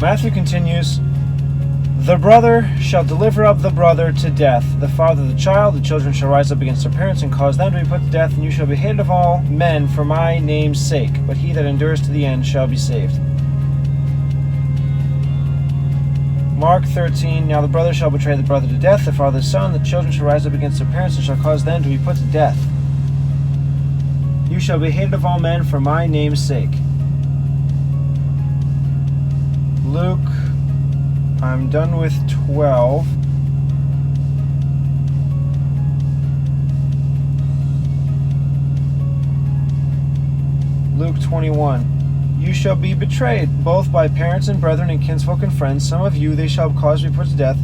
Matthew continues, the brother shall deliver up the brother to death, the father the child, the children shall rise up against their parents and cause them to be put to death, and you shall be hated of all men for my name's sake, but he that endures to the end shall be saved. Mark 13, now the brother shall betray the brother to death, the father the son, the children shall rise up against their parents and shall cause them to be put to death. You shall be hated of all men for my name's sake. Luke, I'm done with 12. Luke 21. You shall be betrayed, both by parents and brethren and kinsfolk and friends. Some of you they shall cause to be put to death.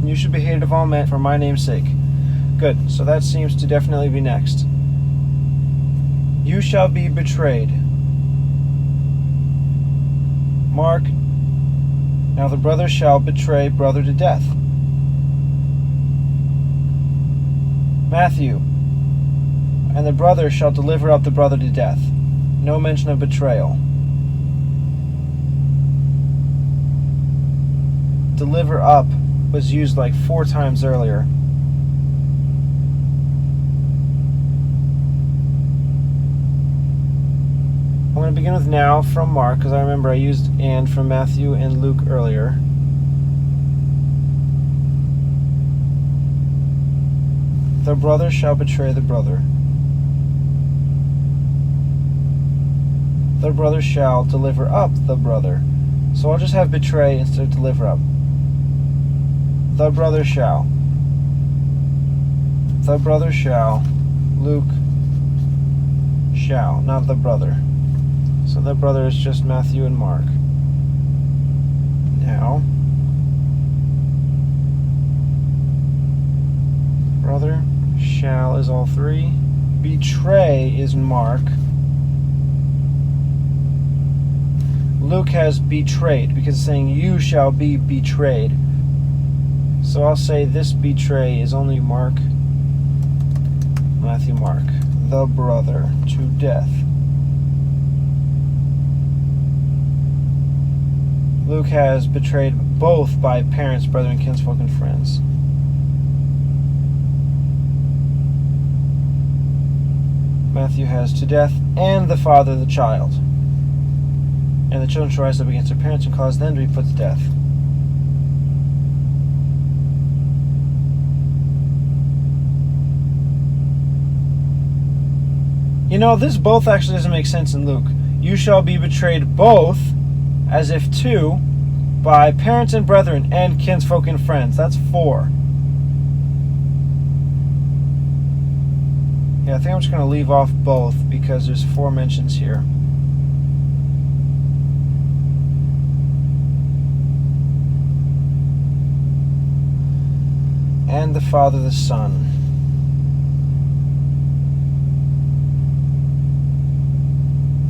You should be hated of all men for my name's sake. Good, so that seems to definitely be next. You shall be betrayed. Mark, now the brother shall betray brother to death. Matthew, and the brother shall deliver up the brother to death. No mention of betrayal. Deliver up was used like 4 times earlier. I'm going to begin with now from Mark, because I remember I used and from Matthew and Luke earlier. The brother shall betray the brother. The brother shall deliver up the brother. So I'll just have betray instead of deliver up. The brother shall. The brother shall. Luke shall, not the brother. So that brother is just Matthew and Mark. Now, brother, shall is all 3. Betray is Mark. Luke has betrayed because it's saying you shall be betrayed. So I'll say this betray is only Mark, Matthew, Mark. The brother to death. Luke has betrayed both by parents, brethren, kinsfolk, and friends. Matthew has to death, and the father the child. And the children shall rise up against their parents and cause them to be put to death. You know, this both actually doesn't make sense in Luke. You shall be betrayed both, as if 2, by parents and brethren and kinsfolk and friends. That's 4. Yeah, I think I'm just going to leave off both because there's 4 mentions here. And the father the son.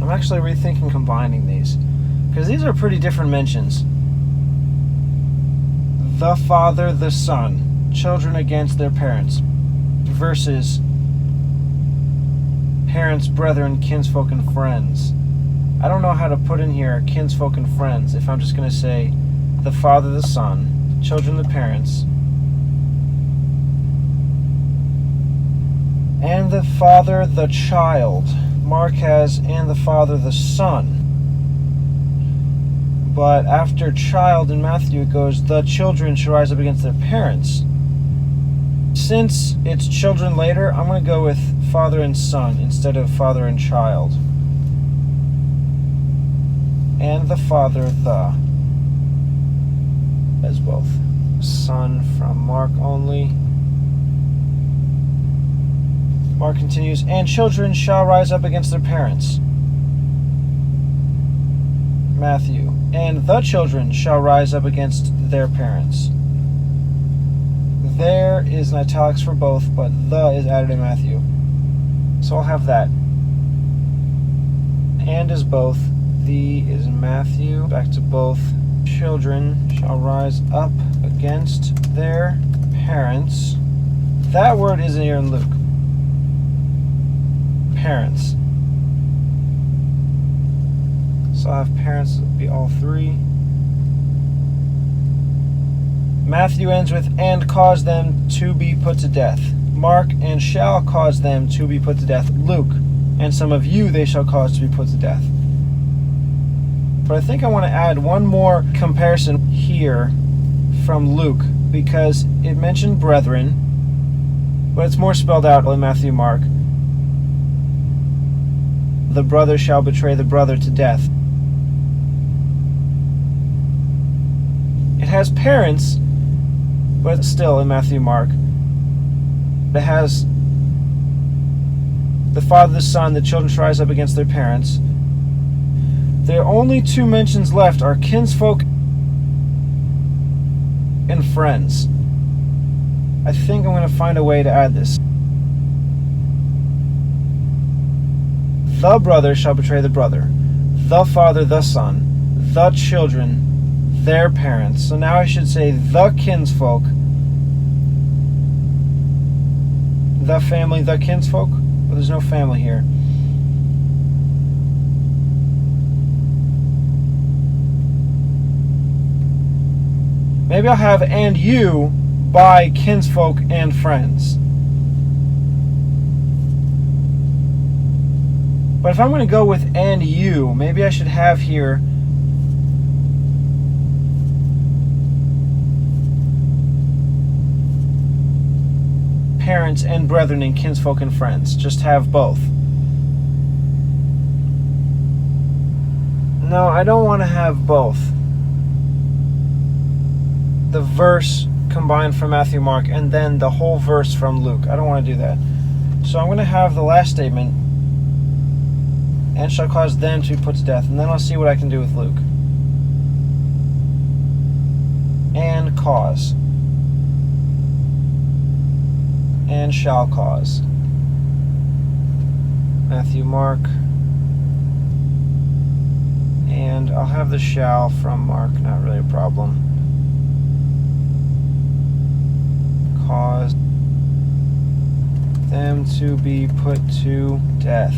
I'm actually rethinking combining these, because these are pretty different mentions. The father, the son, children against their parents, versus parents, brethren, kinsfolk, and friends. I don't know how to put in here kinsfolk and friends if I'm just going to say the father, the son, children, the parents, and the father, the child. Mark has and the father, the son. But after child in Matthew, it goes, the children shall rise up against their parents. Since it's children later, I'm going to go with father and son instead of father and child. And the father, the. As both. Son from Mark only. Mark continues, and children shall rise up against their parents. Matthew, and the children shall rise up against their parents. There is an italics for both, but the is added in Matthew. So I'll have that. And is both. The is in Matthew. Back to both. Children shall rise up against their parents. That word isn't here in Luke. Parents. So I'll have parents be all three. Matthew ends with, and cause them to be put to death. Mark, and shall cause them to be put to death. Luke, and some of you they shall cause to be put to death. But I think I want to add one more comparison here from Luke, because it mentioned brethren, but it's more spelled out in Matthew and Mark. The brother shall betray the brother to death. It has parents, but still in Matthew and Mark. It has the father, the son, the children shall rise up against their parents. The only two mentions left are kinsfolk and friends. I think I'm going to find a way to add this. The brother shall betray the brother. The father, the son. The children, their parents. So now I should say the kinsfolk. The family, the kinsfolk. Well, there's no family here. Maybe I'll have and you by kinsfolk and friends. But if I'm going to go with and you, maybe I should have here parents and brethren and kinsfolk and friends. Just have both. No, I don't want to have both. The verse combined from Matthew, Mark, and then the whole verse from Luke. I don't want to do that. So I'm going to have the last statement, and shall cause them to be put to death. And then I'll see what I can do with Luke. And cause. And shall cause. Matthew, Mark. And I'll have the shall from Mark, not really a problem. Cause them to be put to death.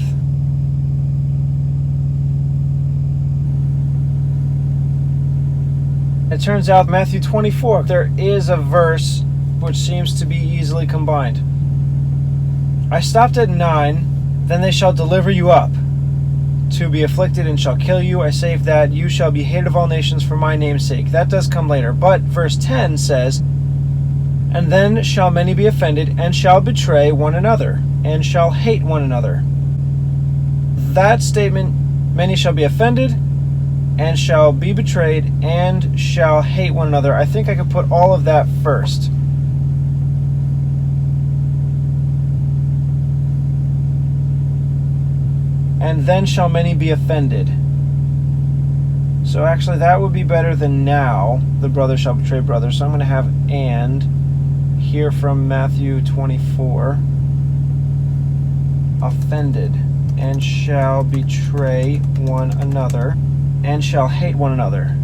It turns out Matthew 24, there is a verse which seems to be easily combined. I stopped at 9, then they shall deliver you up to be afflicted and shall kill you. I saved that. You shall be hated of all nations for my name's sake. That does come later. But verse 10 says, and then shall many be offended, and shall betray one another, and shall hate one another. That statement, many shall be offended, and shall be betrayed, and shall hate one another. I think I could put all of that first. And then shall many be offended. So actually that would be better than now. The brother shall betray brother. So I'm going to have and here from Matthew 24. Offended, and shall betray one another, and shall hate one another.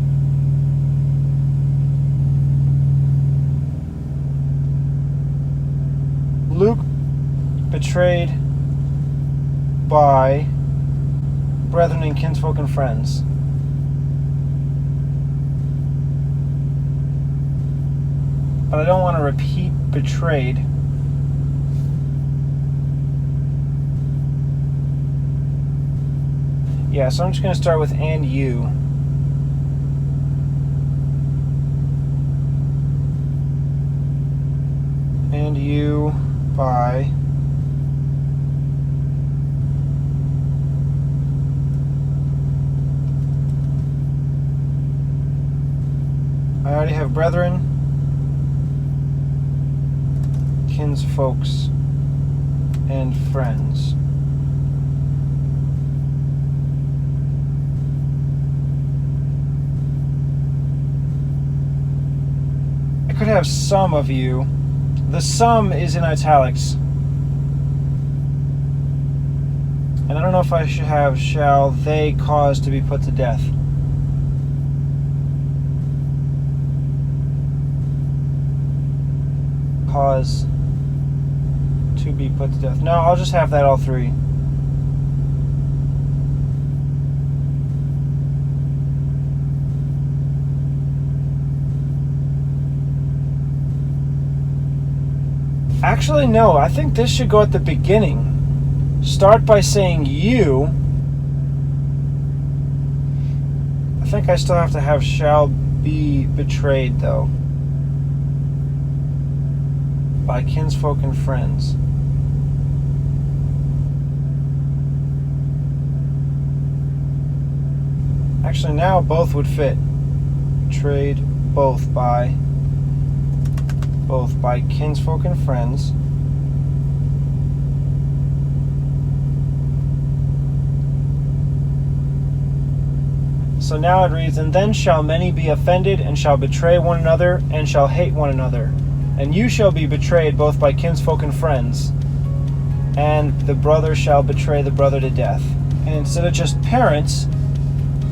Luke betrayed by brethren and kinsfolk and friends. But I don't want to repeat betrayed. Yeah, so I'm just going to start with and you. And you by I already have brethren, kinsfolks, and friends. I could have some of you. The some is in italics. And I don't know if I should have shall they cause to be put to death. Cause to be put to death. No, I'll just have that all three. Actually, no. I think this should go at the beginning. Start by saying you. I think I still have to have shall be betrayed, though. By kinsfolk and friends. Actually, now both would fit. Betrayed both by kinsfolk and friends. So now it reads, and then shall many be offended, and shall betray one another, and shall hate one another. And you shall be betrayed both by kinsfolk and friends, and the brother shall betray the brother to death. And instead of just parents,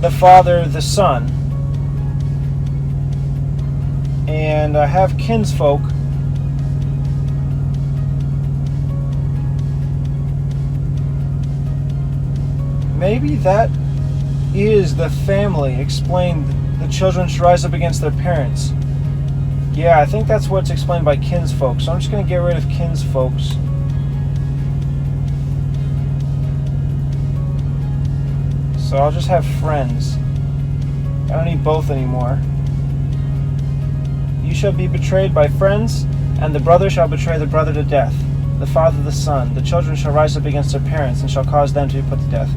the father, the son. And I have kinsfolk. Maybe that is the family. Explained, the children should rise up against their parents. Yeah, I think that's what's explained by kinsfolk. So I'm just going to get rid of kinsfolks. So I'll just have friends. I don't need both anymore. You shall be betrayed by friends, and the brother shall betray the brother to death. The father the son. The children shall rise up against their parents, and shall cause them to be put to death.